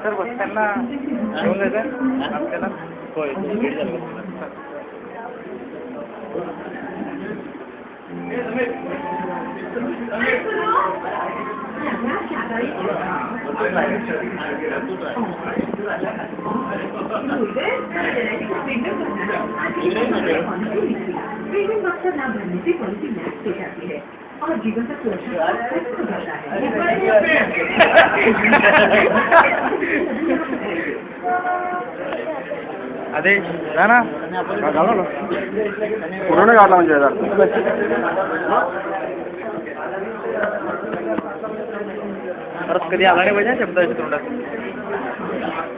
Sir बस त्यांना घेऊन जायचं आपल्याला. होय और जीवन का सुरक्षा अरे ना पूर्ण काढला म्हणजे परत कधी आला नाही पाहिजे शब्द तोंडात.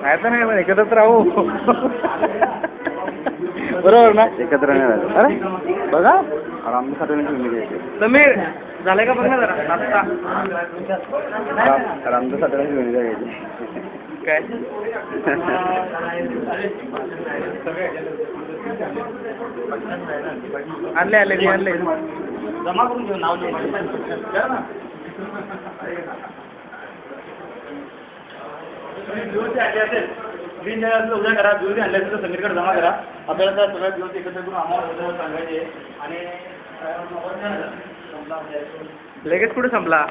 काय तर नाही एकत्रच राहू. बरोबर ना, एकत्र नाही राहिलं. अरे बघा आरामसाठी समीर झालंय का बघ ना जरा नाश्ता. आरामसाठी घ्यायची काय आणले मी आणले जमा करून घेऊ नाव उद्या करा. दिवशी आणले तर समीरकडे जमा करा. आपल्याला सगळ्या दिवस एकत्र करून आम्हाला सांगायचे. आणि लगेच कुठे संपला.